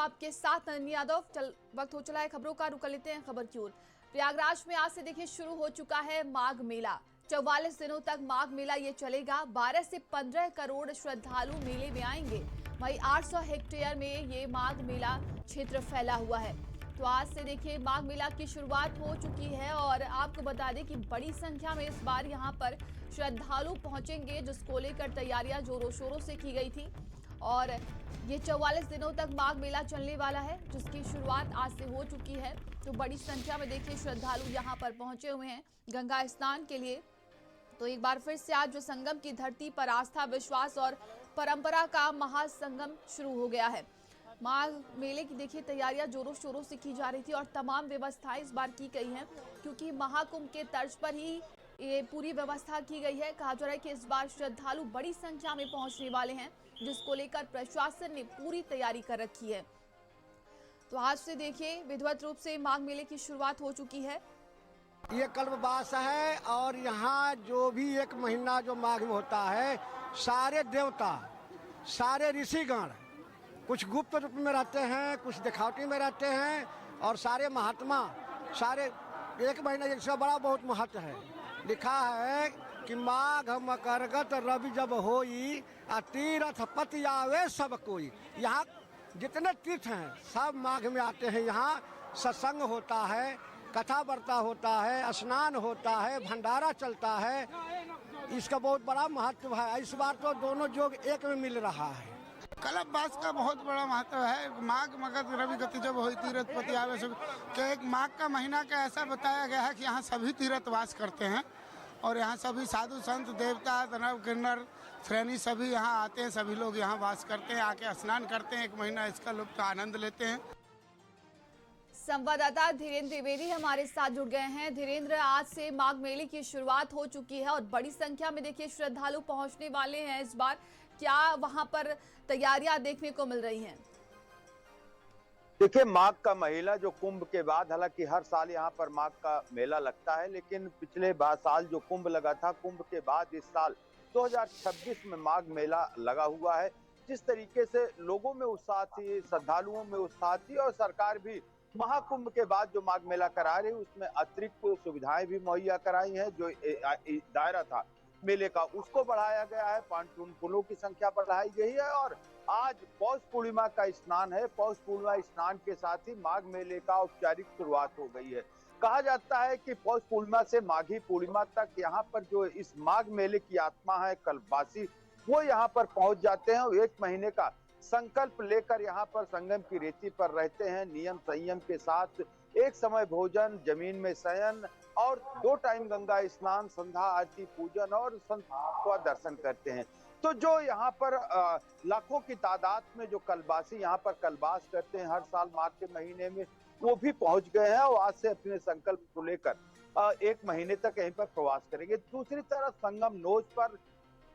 आपके साथ नंदिनी यादव। वक्त हो चला है खबरों का, रुक लेते हैं खबर की ओर। प्रयागराज में आज से देखिए शुरू हो चुका है माघ मेला। 44 दिनों तक माघ मेला ये चलेगा। 12 से 15 करोड़ श्रद्धालु मेले में आएंगे। वहीं 800 हेक्टेयर में ये माघ मेला क्षेत्र फैला हुआ है। तो आज से देखिए माघ मेला की शुरुआत हो चुकी है और आपको बता दें कि बड़ी संख्या में इस बार यहाँ पर श्रद्धालु पहुंचेंगे, जिसको लेकर तैयारियां जोरों शोरों से की गई थी। और ये 44 दिनों तक माघ मेला चलने वाला है, जिसकी शुरुआत आज से हो चुकी है। तो बड़ी संख्या में देखिए श्रद्धालु यहाँ पर पहुंचे हुए हैं गंगा स्नान के लिए। तो एक बार फिर से आज जो संगम की धरती पर आस्था, विश्वास और परंपरा का महासंगम शुरू हो गया है। माघ मेले की देखिए तैयारियां जोरों शोरों से की जा रही थी और तमाम व्यवस्थाएं इस बार की गई हैं, क्योंकि महाकुंभ के तर्ज पर ही ये पूरी व्यवस्था की गई है। कहा जा रहा है कि इस बार श्रद्धालु बड़ी संख्या में पहुंचने वाले हैं, जिसको लेकर प्रशासन ने पूरी तैयारी कर रखी है। तो आज से देखिए विधिवत रूप से माघ मेले की शुरुआत हो चुकी है। ये कल्पवास है और यहाँ जो भी एक महीना जो माघ में होता है, सारे देवता, सारे ऋषिगण कुछ गुप्त रूप में रहते हैं, कुछ दिखावटी में रहते हैं, और सारे महात्मा, सारे एक महीना इसका बड़ा बहुत महत्व है। लिखा है कि माघ मकरगत रवि जब होई आ तीर्थ पति आवे सब कोई। यहाँ जितने तीर्थ हैं सब माघ में आते हैं। यहाँ सत्संग होता है, कथा वार्ता होता है, स्नान होता है, भंडारा चलता है। इसका बहुत बड़ा महत्व है। इस बार तो दोनों योग एक में मिल रहा है। कल्पवास का बहुत बड़ा महत्व है। माघ मगध रवि गति जब होई तीर्थ पति आवे सब के एक माघ का महीना का ऐसा बताया गया है कि यहाँ सभी तीर्थ वास करते हैं और यहाँ सभी साधु संत देवता दानव किन्नर श्रेणी सभी यहाँ आते हैं। सभी लोग यहाँ वास करते हैं, आके स्नान करते हैं, एक महीना इसका लुत्फ आनंद लेते हैं। संवाददाता धीरेन्द्र द्विवेदी हमारे साथ जुड़ गए हैं। धीरेन्द्र, आज से माघ मेले की शुरुआत हो चुकी है और बड़ी संख्या में देखिए श्रद्धालु पहुंचने वाले हैं इस बार। क्या वहां पर तैयारियां देखने को मिल रही हैं? देखिए, माघ का मेला जो कुंभ के बाद, हालांकि हर साल यहाँ पर माघ का मेला लगता है, लेकिन पिछले साल जो कुंभ लगा था, कुंभ के बाद इस साल 2026 में माघ मेला लगा हुआ है। जिस तरीके से लोगों में उत्साह थी, श्रद्धालुओं में उत्साह थी, और सरकार भी महाकुंभ के बाद जो माघ मेला करा रही है उसमें अतिरिक्त सुविधाएं भी मुहैया कराई हैं। जो दायरा था मेले का उसको बढ़ाया गया है, पांटून पुलों की संख्या बढ़ाई गई है, और आज पौष पूर्णिमा का स्नान है। पौष पूर्णिमा स्नान के साथ ही माघ मेले का औपचारिक शुरुआत हो गई है। कहा जाता है कि पौष पूर्णिमा से माघी पूर्णिमा तक यहाँ पर जो इस माघ मेले की आत्मा है, कल्पवासी, वो यहाँ पर पहुंच जाते हैं और एक महीने का संकल्प लेकर यहाँ पर संगम की रेती पर रहते हैं। नियम संयम के साथ एक समय भोजन, जमीन में शयन और 2 टाइम गंगा स्नान, संध्या आरती, पूजन और संत का दर्शन करते हैं। तो जो यहाँ पर लाखों की तादाद में जो कल्पवासी यहाँ पर कल्पवास करते हैं हर साल माघ के महीने में, वो भी पहुंच गए हैं और आज से अपने संकल्प को लेकर एक महीने तक यहीं पर प्रवास करेंगे। दूसरी तरफ संगम नोज पर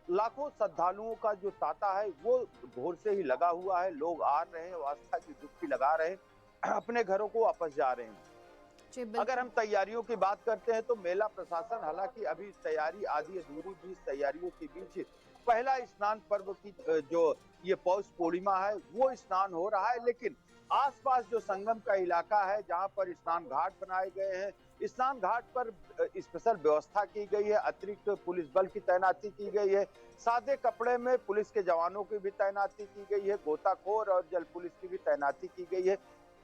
लाखों श्रद्धालुओं का जो तांता है वो भोर से ही लगा हुआ है। लोग आ रहे हैं, आस्था की डुबकी लगा रहे हैं, अपने घरों को वापस जा रहे हैं। अगर हम तैयारियों की बात करते हैं तो मेला प्रशासन, हालांकि अभी तैयारी आधी अधूरी बीच तैयारियों के बीच पहला स्नान पर्व की जो ये पौष पूर्णिमा है वो स्नान हो रहा है, लेकिन आसपास जो संगम का इलाका है जहां पर स्नान घाट बनाए गए हैं, स्नान घाट पर स्पेशल व्यवस्था की गई है। अतिरिक्त पुलिस बल की तैनाती की गई है। सादे कपड़े में पुलिस के जवानों की भी तैनाती की गई है। गोताखोर और जल पुलिस की भी तैनाती की गई है।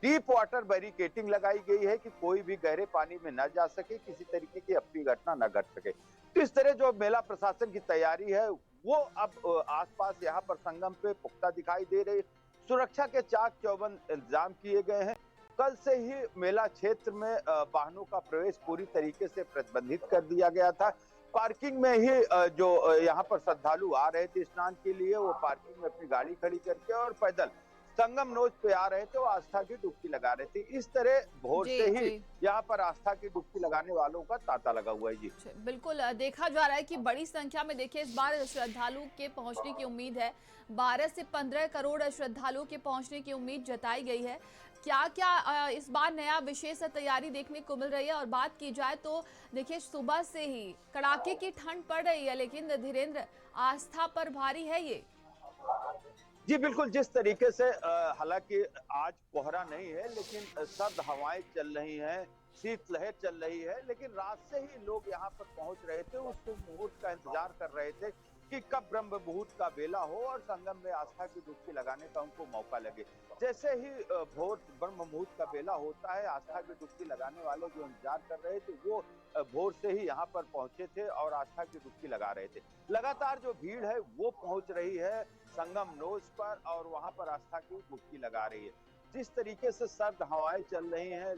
डीप वाटर बैरिकेटिंग लगाई गई है कि कोई भी गहरे पानी में न जा सके, किसी तरीके की अप्रिय घटना न घट सके। तो इस तरह जो मेला प्रशासन की तैयारी है वो अब आसपास यहाँ पर संगम पे पुख्ता दिखाई दे रही है। सुरक्षा के चाक चौबंद इंतजाम किए गए हैं। कल से ही मेला क्षेत्र में वाहनों का प्रवेश पूरी तरीके से प्रतिबंधित कर दिया गया था। पार्किंग में ही जो यहाँ पर श्रद्धालु आ रहे थे स्नान के लिए, वो पार्किंग में अपनी गाड़ी खड़ी करके और पैदल संगम नोज पे आ रहे थे, वो आस्था की डुबकी लगा रहे थे। इस तरह भोर से ही यहाँ पर आस्था की डुबकी लगाने वालों का तांता लगा हुआ है। जी बिल्कुल, देखा जा रहा है कि बड़ी संख्या में देखिए इस बार श्रद्धालु के पहुंचने की उम्मीद है। 12 से 15 करोड़ श्रद्धालुओं के पहुंचने की उम्मीद जताई गई है। क्या क्या इस बार नया विशेष तैयारी देखने को मिल रही है? और बात की जाए तो देखिए सुबह से ही कड़ाके की ठंड पड़ रही है, लेकिन धीरेन्द्र आस्था पर भारी है ये। जी बिल्कुल, जिस तरीके से हालांकि आज कोहरा नहीं है, लेकिन सर्द हवाएं चल रही हैं, शीतलहर चल रही है, लेकिन रात से ही लोग यहाँ पर पहुंच रहे थे, उस मुहूर्त का इंतजार कर रहे थे कि कब ब्रह्म मुहूर्त का बेला हो और संगम में आस्था की डुबकी लगाने का उनको मौका लगे। जैसे ही भोर ब्रह्म मुहूर्त का बेला होता है, आस्था की डुबकी लगाने वाले जो इंतजार कर रहे थे वो भोर से ही यहाँ पर पहुंचे थे और आस्था की डुबकी लगा रहे थे। लगातार जो भीड़ है वो पहुंच रही है संगम नोज पर और वहां पर आस्था की डुबकी लगा रही है। जिस तरीके से सर्द हवाएं चल रही हैं,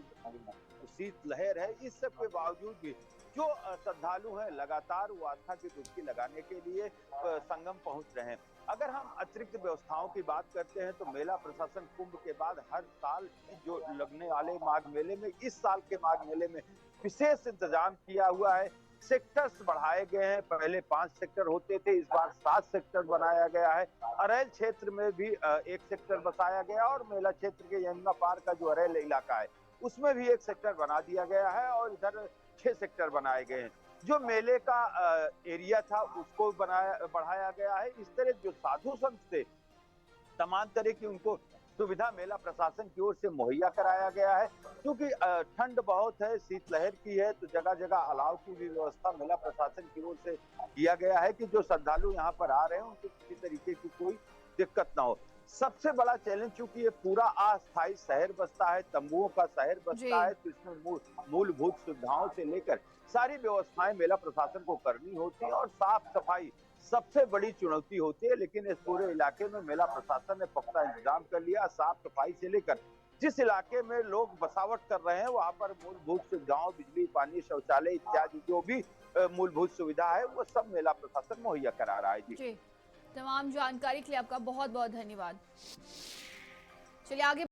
शीतलहर है, इस सब के बावजूद भी जो श्रद्धालु हैं लगातार वो आस्था की डुबकी लगाने के लिए संगम पहुंच रहे हैं। अगर हम अतिरिक्त व्यवस्थाओं की बात करते हैं तो मेला प्रशासन कुंभ के बाद हर साल जो लगने वाले माघ मेले में, इस साल के माघ मेले में विशेष इंतजाम किया हुआ है। सेक्टर्स बढ़ाए गए हैं, पहले 5 सेक्टर होते थे, इस बार 7 सेक्टर बनाया गया है। अरैल क्षेत्र में भी एक सेक्टर बसाया गया और मेला क्षेत्र के यमुना पार का जो अरैल इलाका है उसमें भी एक सेक्टर बना दिया गया है और इधर 6 सेक्टर बनाए गए हैं। जो मेले का एरिया था उसको बढ़ाया गया है। इस तरह जो साधु संत थे तमाम तरह की उनको सुविधा मेला प्रशासन की ओर से मुहैया कराया गया है। क्योंकि ठंड बहुत है, शीतलहर की है, तो जगह जगह अलाव की भी व्यवस्था मेला प्रशासन की ओर से किया गया है कि जो श्रद्धालु यहाँ पर आ रहे हैं उनको किसी तरीके की कोई दिक्कत ना हो। सबसे बड़ा चैलेंज चूंकि ये पूरा अस्थायी शहर बसता है, तंबुओं का शहर बसता है, तो इसमें मूलभूत सुविधाओं से लेकर सारी व्यवस्थाएं मेला प्रशासन को करनी होती है और साफ सफाई सबसे बड़ी चुनौती होती है। लेकिन इस पूरे इलाके में मेला प्रशासन ने पुख्ता इंतजाम कर लिया। साफ सफाई से लेकर जिस इलाके में लोग बसावट कर रहे हैं वहां पर मूलभूत सुविधाओं, बिजली, पानी, शौचालय इत्यादि जो भी मूलभूत सुविधा है वो सब मेला प्रशासन मुहैया करा रहा है। जी, तमाम जानकारी के लिए आपका बहुत बहुत धन्यवाद। चलिए आगे